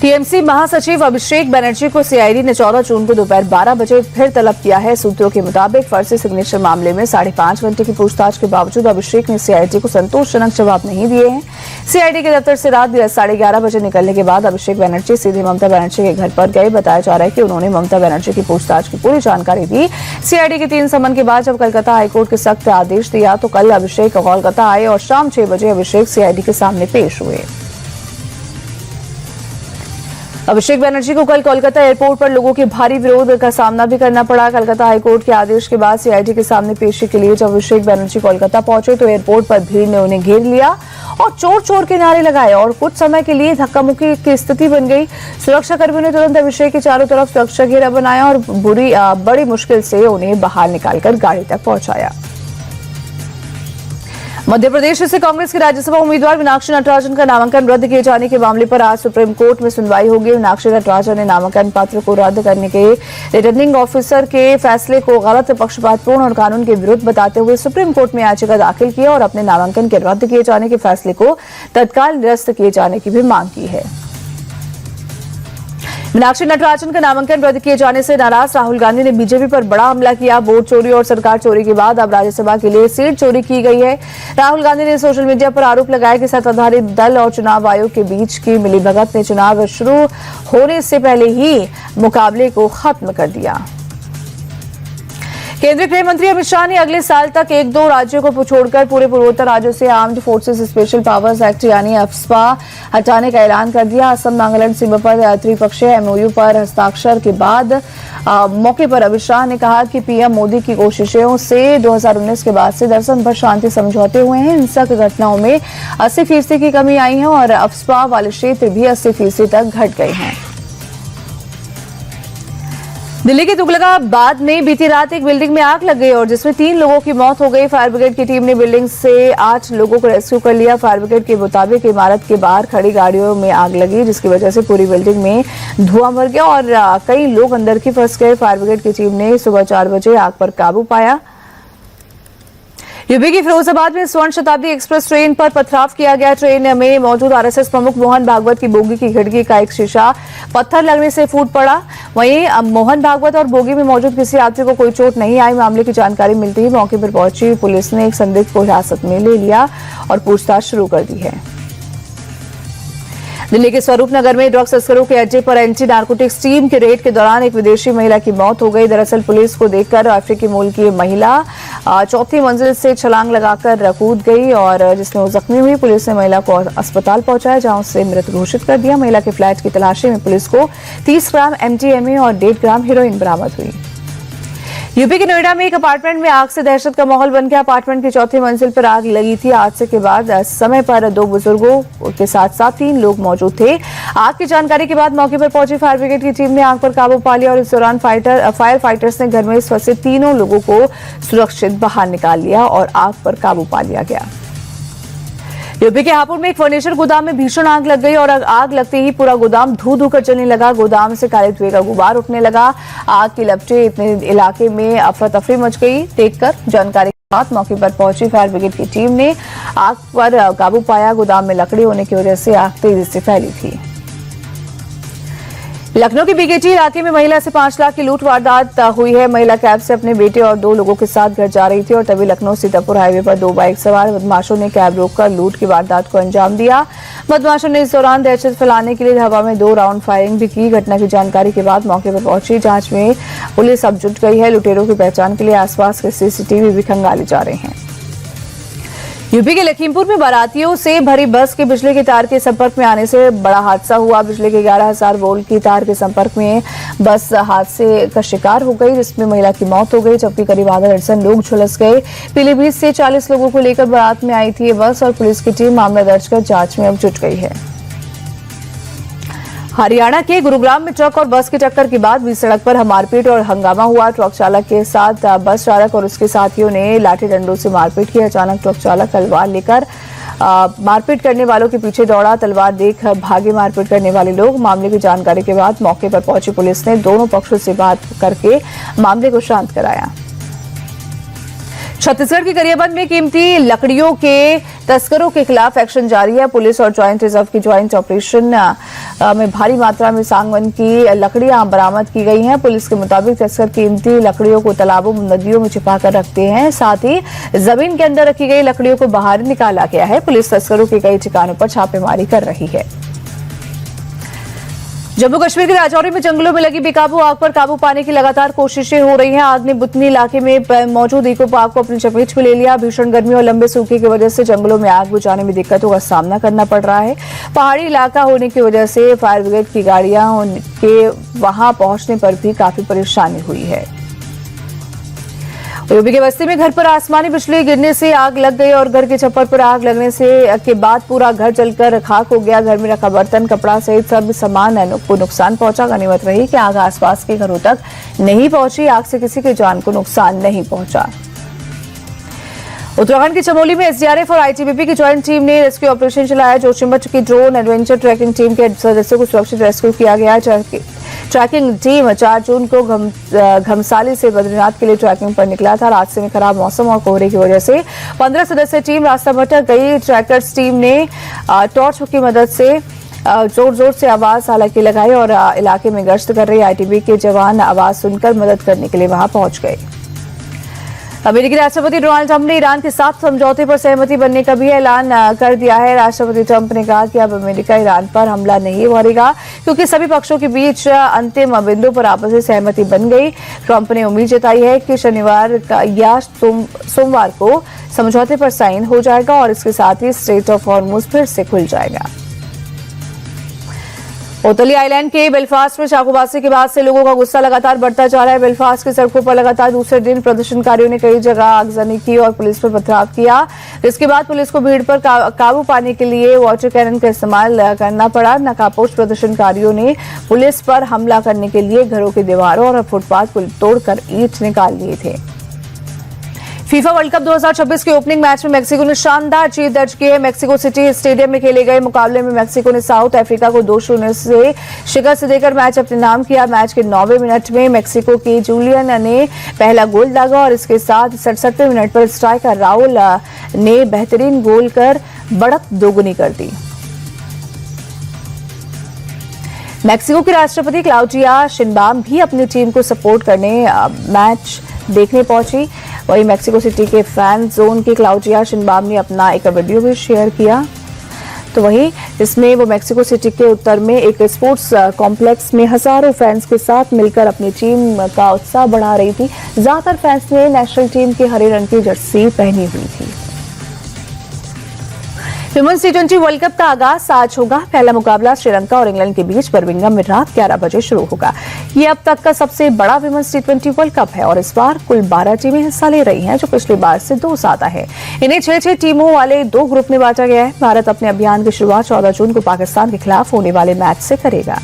TMC महासचिव अभिषेक बनर्जी को CID ने 14 जून को दोपहर 12 बजे फिर तलब किया है। सूत्रों के मुताबिक फर्जी सिग्नेचर मामले में 5.5 घंटे की पूछताछ के बावजूद अभिषेक ने सीआईडी को संतोषजनक जवाब नहीं दिए हैं। सीआईडी के दफ्तर से रात 11:30 बजे निकलने के बाद अभिषेक बनर्जी सीधे ममता बनर्जी के घर पर गए। बताया जा रहा है कि उन्होंने ममता बनर्जी की पूछताछ की पूरी जानकारी दी। सीआईडी के 3 समन के बाद जब कोलकाता हाईकोर्ट के सख्त आदेश दिया तो कल अभिषेक कोलकाता आए और शाम 6 बजे अभिषेक सीआईडी के सामने पेश हुए। अभिषेक बनर्जी को कल कोलकाता एयरपोर्ट पर लोगों के भारी विरोध का सामना भी करना पड़ा। कोलकाता हाईकोर्ट के आदेश के बाद सीआईडी के सामने पेशी के लिए जब अभिषेक बनर्जी कोलकाता पहुंचे तो एयरपोर्ट पर भीड़ ने उन्हें घेर लिया और चोर चोर के नारे लगाए और कुछ समय के लिए धक्का मुक्की की स्थिति बन गई। सुरक्षा कर्मियों ने तुरंत अभिषेक के चारों तरफ सुरक्षा घेरा बनाया और बड़ी मुश्किल से उन्हें बाहर निकालकर गाड़ी तक पहुंचाया। मध्य प्रदेश से कांग्रेस के राज्यसभा उम्मीदवार मीनाक्षी नटराजन का नामांकन रद्द किए जाने के मामले पर आज सुप्रीम कोर्ट में सुनवाई होगी। मीनाक्षी नटराजन ने नामांकन पत्र को रद्द करने के रिटर्निंग ऑफिसर के फैसले को गलत, पक्षपातपूर्ण और कानून के विरुद्ध बताते हुए सुप्रीम कोर्ट में याचिका दाखिल की और अपने नामांकन के रद्द किए जाने के फैसले को तत्काल निरस्त किए जाने की भी मांग की है। मीनाक्षी नटराजन का नामांकन रद्द किए जाने से नाराज राहुल गांधी ने बीजेपी पर बड़ा हमला किया। वोट चोरी और सरकार चोरी के बाद अब राज्यसभा के लिए सीट चोरी की गई है। राहुल गांधी ने सोशल मीडिया पर आरोप लगाया कि सत्ताधारी दल और चुनाव आयोग के बीच की मिलीभगत ने चुनाव शुरू होने से पहले ही मुकाबले को खत्म कर दिया। केंद्रीय गृह मंत्री अमित शाह ने अगले साल तक 1-2 राज्यों को छोड़कर पूरे पूर्वोत्तर राज्यों से armed forces special powers act यानी अफ्स्पा हटाने का ऐलान कर दिया। असम नागालैंड सीमा पर त्रिपक्षीय एमओयू पर हस्ताक्षर के बाद मौके पर अमित शाह ने कहा कि पीएम मोदी की कोशिशों से 2019 के बाद से दर्जन भर शांति समझौते हुए हैं। हिंसक घटनाओं में 80% की कमी आई है और अफ्स्पा वाले क्षेत्र भी 80% तक घट गए हैं। दिल्ली के तुगलकाबाद में बीती रात एक बिल्डिंग में आग लग गई और जिसमें 3 लोगों की मौत हो गई। फायर ब्रिगेड की टीम ने बिल्डिंग से 8 लोगों को रेस्क्यू कर लिया। फायर ब्रिगेड के मुताबिक इमारत के बाहर खड़ी गाड़ियों में आग लगी जिसकी वजह से पूरी बिल्डिंग में धुआं भर गया और कई लोग अंदर की फंस गए। फायर ब्रिगेड की टीम ने सुबह 4 बजे आग पर काबू पाया। यूपी की फिरोजाबाद में स्वर्ण शताब्दी एक्सप्रेस ट्रेन पर पथराव किया गया। ट्रेन में मौजूद आरएसएस प्रमुख मोहन भागवत की बोगी की खिड़की का एक शीशा पत्थर लगने से फूट पड़ा। वहीं मोहन भागवत और बोगी में मौजूद किसी यात्री को कोई चोट नहीं आई। मामले की जानकारी मिलते ही मौके पर पहुंची पुलिस ने एक संदिग्ध को हिरासत में ले लिया और पूछताछ शुरू कर दी है। दिल्ली के स्वरूप नगर में ड्रग्स तस्करों के अड्डे पर एंटी नार्कोटिक्स टीम के रेड के दौरान एक विदेशी महिला की मौत हो गई। दरअसल पुलिस को देखकर अफ्रीकी मूल की महिला 4थी मंजिल से छलांग लगाकर कूद गई और जिसमें वो जख्मी हुई। पुलिस ने महिला को अस्पताल पहुंचाया जहां उसे मृत घोषित कर दिया। महिला के फ्लैट की तलाशी में पुलिस को 30 ग्राम एमडीएमए और 1.5 ग्राम हेरोइन बरामद हुई। यूपी के नोएडा में एक अपार्टमेंट में आग से दहशत का माहौल बन गया। अपार्टमेंट की 4थी मंजिल पर आग लगी थी। हादसे के बाद समय पर 2 बुजुर्गों के साथ 3 लोग मौजूद थे। आग की जानकारी के बाद मौके पर पहुंची फायर ब्रिगेड की टीम ने आग पर काबू पा लिया और इस दौरान फायर फाइटर्स ने घर में फंसे 3 लोगों को सुरक्षित बाहर निकाल लिया और आग पर काबू पा लिया गया। यूपी के हापुड़ में एक फर्नीचर गोदाम में भीषण आग लग गई और आग लगते ही पूरा गोदाम धू कर जलने लगा। गोदाम से काले धुएं का गुबार उठने लगा। आग की लपटें इतने इलाके में अफरा तफरी मच गई। देखकर जानकारी के बाद मौके पर पहुंची फायर ब्रिगेड की टीम ने आग पर काबू पाया। गोदाम में लकड़ी होने की वजह से आग तेजी से फैली थी। लखनऊ के बीकेटी इलाके में महिला से 5 लाख की लूट वारदात हुई है। महिला कैब से अपने बेटे और 2 लोगों के साथ घर जा रही थी और तभी लखनऊ सीतापुर हाईवे पर 2 बाइक सवार बदमाशों ने कैब रोककर लूट की वारदात को अंजाम दिया। बदमाशों ने इस दौरान दहशत फैलाने के लिए हवा में 2 राउंड फायरिंग भी की। घटना की जानकारी के बाद मौके पर पहुंची जांच में पुलिस अब जुट गई है। लुटेरों की पहचान के लिए आसपास के सीसीटीवी भी खंगाले जा रहे हैं। यूपी के लखीमपुर में बारातियों से भरी बस के बिजली के तार के संपर्क में आने से बड़ा हादसा हुआ। बिजली के 11,000 वोल्ट की तार के संपर्क में बस हादसे का शिकार हो गई जिसमें महिला की मौत हो गई जबकि करीब आधा दर्जन लोग झुलस गए। पीलीभीत से 40 लोगों को लेकर बारात में आई थी ये बस और पुलिस की टीम मामला दर्ज कर जांच में अब जुट गई है। हरियाणा के गुरुग्राम में ट्रक और बस की टक्कर के बाद बीच सड़क पर मारपीट और हंगामा हुआ। ट्रक चालक के साथ बस चालक और उसके साथियों ने लाठी डंडों से मारपीट की। अचानक ट्रक चालक तलवार लेकर मारपीट करने वालों के पीछे दौड़ा। तलवार देख भागे मारपीट करने वाले लोग। मामले की जानकारी के बाद मौके पर पहुंची पुलिस ने दोनों पक्षों से बात करके मामले को शांत कराया। छत्तीसगढ़ के गरियाबंद में कीमती लकड़ियों के तस्करों के खिलाफ एक्शन जारी है। पुलिस और ज्वाइंट रिजर्व की ज्वाइंट ऑपरेशन में भारी मात्रा में सांगवन की लकड़ियां बरामद की गई हैं। पुलिस के मुताबिक तस्कर कीमती लकड़ियों को तालाबों नदियों में छिपाकर रखते हैं। साथ ही जमीन के अंदर रखी गई लकड़ियों को बाहर निकाला गया है। पुलिस तस्करों के कई ठिकानों पर छापेमारी कर रही है। जम्मू कश्मीर के राजौरी में जंगलों में लगी बेकाबू आग पर काबू पाने की लगातार कोशिशें हो रही हैं। आग ने बुतनी इलाके में मौजूद इको पार्क को अपनी चपेट में ले लिया। भीषण गर्मी और लंबे सूखे की वजह से जंगलों में आग बुझाने में दिक्कतों का सामना करना पड़ रहा है। पहाड़ी इलाका होने की वजह से फायर ब्रिगेड की गाड़ियां के वहां पहुंचने पर भी काफी परेशानी हुई है। यूपी के बस्ती में घर पर आसमानी बिजली गिरने से आग लग गई और घर के छप्पर पर आग लगने से के बाद पूरा घर जलकर खाक हो गया। घर में रखा बर्तन, कपड़ा सहित सब सामान को नुकसान पहुंचा। गनीमत रही कि आग आसपास के घरों तक नहीं पहुंची। आग से किसी की जान को नुकसान नहीं पहुंचा। उत्तराखंड के चमोली में एसडीआरएफ और आईटीबीपी की ज्वाइंट टीम ने रेस्क्यू ऑपरेशन चलाया। जोशीमठ की ड्रोन एडवेंचर ट्रैकिंग टीम के सदस्यों को सुरक्षित रेस्क्यू किया गया। ट्रैकिंग टीम 4 जून को घमसाली से बद्रीनाथ के लिए ट्रैकिंग पर निकला था। रास्ते में खराब मौसम और कोहरे की वजह से 15 सदस्यीय टीम रास्ता भटक गई। ट्रैकर्स टीम ने टॉर्च की मदद से जोर जोर से आवाज हालांकि लगाई और इलाके में गश्त कर रहे आईटीबीपी के जवान आवाज सुनकर मदद करने के लिए वहां पहुंच गए। अमेरिकी राष्ट्रपति डोनाल्ड ट्रंप ने ईरान के साथ समझौते पर सहमति बनने का भी ऐलान कर दिया है। राष्ट्रपति ट्रंप ने कहा कि अब अमेरिका ईरान पर हमला नहीं करेगा क्योंकि सभी पक्षों के बीच अंतिम बिंदु पर आपसी सहमति बन गई। ट्रंप ने उम्मीद जताई है कि शनिवार या सोमवार को समझौते पर साइन हो जाएगा और इसके साथ ही स्ट्रेट ऑफ हॉर्मुज फिर से खुल जाएगा। ओतली आइलैंड के बेलफास्ट में चाकूबाजी के बाद से लोगों का गुस्सा लगातार बढ़ता जा रहा है। बेलफास्ट की सड़कों पर लगातार दूसरे दिन प्रदर्शनकारियों ने कई जगह आगजनी की और पुलिस पर पथराव किया। इसके बाद पुलिस को भीड़ पर काबू पाने के लिए वाटर कैनन का इस्तेमाल करना पड़ा। नकाबपोश प्रदर्शनकारियों ने पुलिस पर हमला करने के लिए घरों की दीवारों और फुटपाथ को तोड़कर ईंट निकाल लिए थे। फीफा वर्ल्ड कप 2026 के ओपनिंग मैच में मेक्सिको ने शानदार जीत दर्ज की है। मेक्सिको सिटी स्टेडियम में खेले गए मुकाबले में मेक्सिको ने साउथ अफ्रीका को 2-0 से शिकस्त देकर मैच अपने नाम किया। मैच के 9वें मिनट में मेक्सिको के जूलियन ने पहला गोल दागा और इसके साथ 67वें मिनट पर स्ट्राइकर राउल ने बेहतरीन गोल कर बढ़त दोगुनी कर दी। मेक्सिको के राष्ट्रपति क्लाउडिया शिनबाम भी अपनी टीम को सपोर्ट करने मैच देखने पहुंची। वहीं मेक्सिको सिटी के फैन जोन के क्लाउडिया शिनबाम ने अपना एक वीडियो भी शेयर किया। तो वहीं इसमें वो मेक्सिको सिटी के उत्तर में एक स्पोर्ट्स कॉम्प्लेक्स में हजारों फैंस के साथ मिलकर अपनी टीम का उत्साह बढ़ा रही थी। ज्यादातर फैंस ने नेशनल टीम के हरे रंग की जर्सी पहनी हुई थी। विमेंस टी20 वर्ल्ड कप का आगाज आज होगा। पहला मुकाबला श्रीलंका और इंग्लैंड के बीच बर्मिंघम में रात 11 बजे शुरू होगा। ये अब तक का सबसे बड़ा विमेंस टी20 वर्ल्ड कप है और इस बार कुल 12 टीमें हिस्सा ले रही हैं, जो पिछली बार से 2 ज्यादा है। इन्हें 6-6 टीमों वाले 2 ग्रुप में बांटा गया है। भारत अपने अभियान की शुरुआत 14 जून को पाकिस्तान के खिलाफ होने वाले मैच से करेगा।